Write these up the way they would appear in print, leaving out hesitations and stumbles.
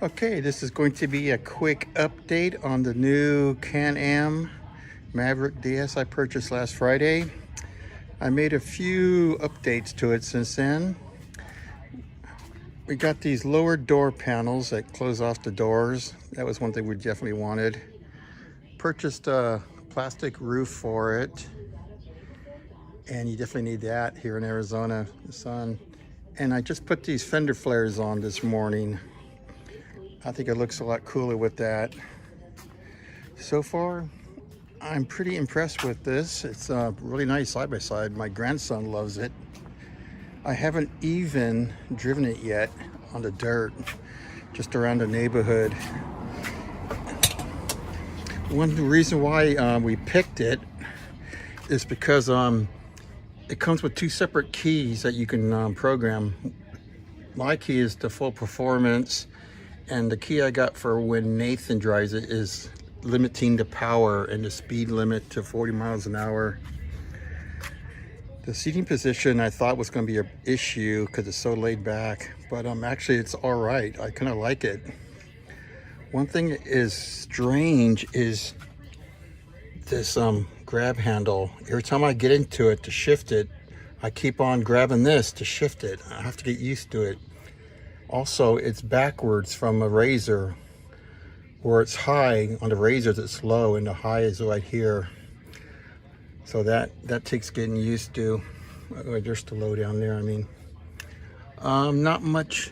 Okay, this is going to be a quick update on the new Can-Am Maverick DS I purchased last Friday. I made a few updates to it since then. We got these lower door panels that close off the doors. That was one thing we definitely wanted. Purchased a plastic roof for it, and you definitely need that here in Arizona, the sun. And I just put these fender flares on this morning. I think it looks a lot cooler with that. So far, I'm pretty impressed with this. It's a really nice side-by-side. My grandson loves it. I haven't even driven it yet on the dirt, just around the neighborhood. One reason why we picked it is because it comes with two separate keys that you can program. My key is the full performance, and the key I got for when Nathan drives it is limiting the power and the speed limit to 40 miles an hour. The seating position I thought was going to be an issue because it's so laid back, but actually it's all right. I kind of like it. One thing is strange is this grab handle. Every time I get into it to shift it, I keep on grabbing this to shift it. I have to get used to it. Also, it's backwards from a Razor, where it's high on the Razors, it's low, and the high is right here. So that takes getting used to. There's the low down there. I mean, not much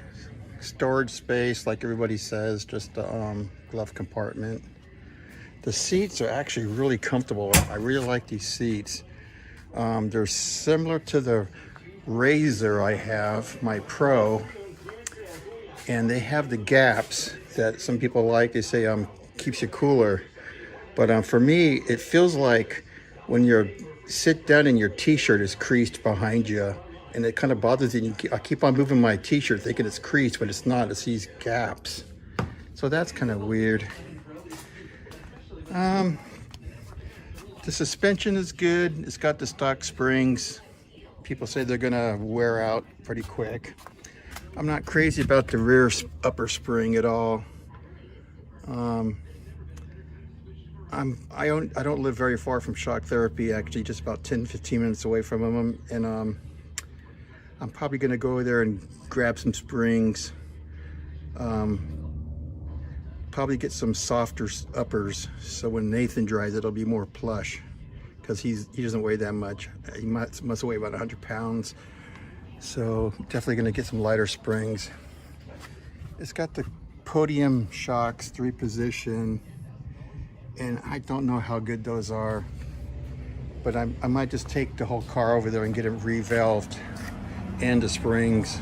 storage space like everybody says. Just the glove compartment. The seats are actually really comfortable. I really like these seats. They're similar to the Razor I have, my Pro, and they have the gaps that some people like. They say keeps you cooler, but for me it feels like when you sit down and your t-shirt is creased behind you, and it kind of bothers you. I keep on moving my t-shirt thinking it's creased, but it's not. It's these gaps, so that's kind of weird. The suspension is good. It's got the stock springs. People say they're gonna wear out pretty quick. I'm not crazy about the rear upper spring at all. I don't live very far from Shock Therapy, actually just about 10-15 minutes away from them, and I'm probably gonna go there and grab some springs. Probably get some softer uppers, so when Nathan drives it'll be more plush, because he doesn't weigh that much. He must weigh about 100 pounds. So definitely gonna get some lighter springs. It's got the podium shocks, 3-position, and I don't know how good those are, but I might just take the whole car over there and get it revalved, and the springs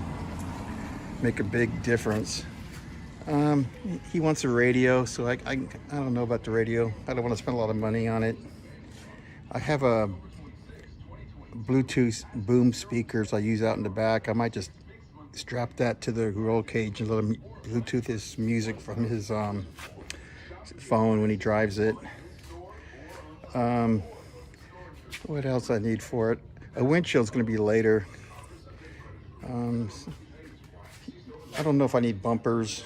make a big difference. He wants a radio, so I don't know about the radio. I don't want to spend a lot of money on it. I have a Bluetooth boom speakers I use out in the back. I might just strap that to the roll cage and let him Bluetooth his music from his phone when he drives it. What else I need for it? A windshield's going to be later. I don't know if I need bumpers.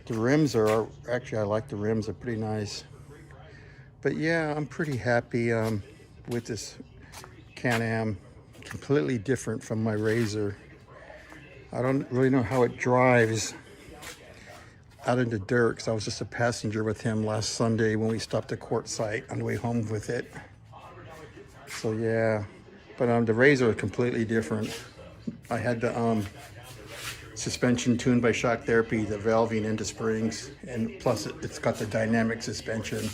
The rims are actually, I like the rims. They're pretty nice. But yeah, I'm pretty happy with this Can-Am. Completely different from my Razor. I don't really know how it drives out in the dirt, because I was just a passenger with him last Sunday when we stopped at Quartzsite on the way home with it. So yeah, but the Razor is completely different. I had the suspension tuned by Shock Therapy, the valving into springs, and plus it's got the dynamic suspension.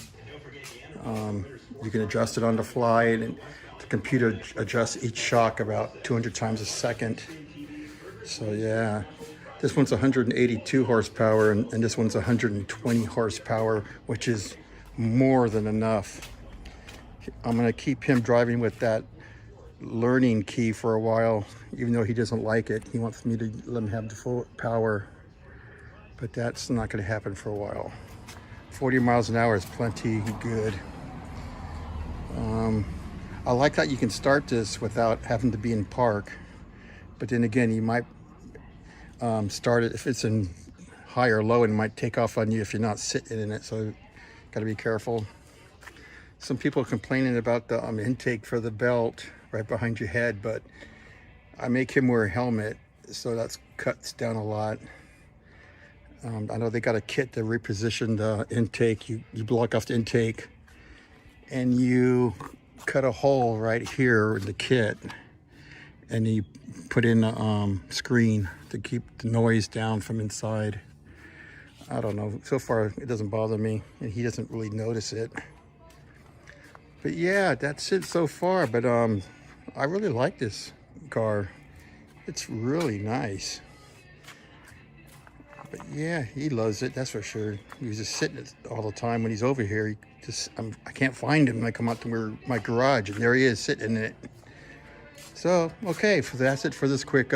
You can adjust it on the fly, and the computer adjusts each shock about 200 times a second. So yeah, this one's 182 horsepower, and this one's 120 horsepower, which is more than enough. I'm gonna keep him driving with that learning key for a while, even though he doesn't like it. He wants me to let him have the full power, but that's not going to happen for a while. 40 miles an hour is plenty good. I like that you can start this without having to be in park, but then again, you might start it if it's in high or low and it might take off on you if you're not sitting in it, so got to be careful. Some people are complaining about the intake for the belt right behind your head, but I make him wear a helmet, so that cuts down a lot. I know they got a kit to reposition the intake. You block off the intake and you cut a hole right here in the kit, and you put in a screen to keep the noise down from inside. I don't know, so far it doesn't bother me and he doesn't really notice it. But yeah, that's it so far. But I really like this car. It's really nice. But yeah, he loves it, that's for sure. He's just sitting it all the time when he's over here. I can't find him when I come out to my garage, and there he is sitting in it. So, okay, that's it for this quick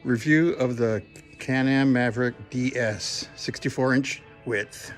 review of the Can-Am Maverick DS 64-inch width.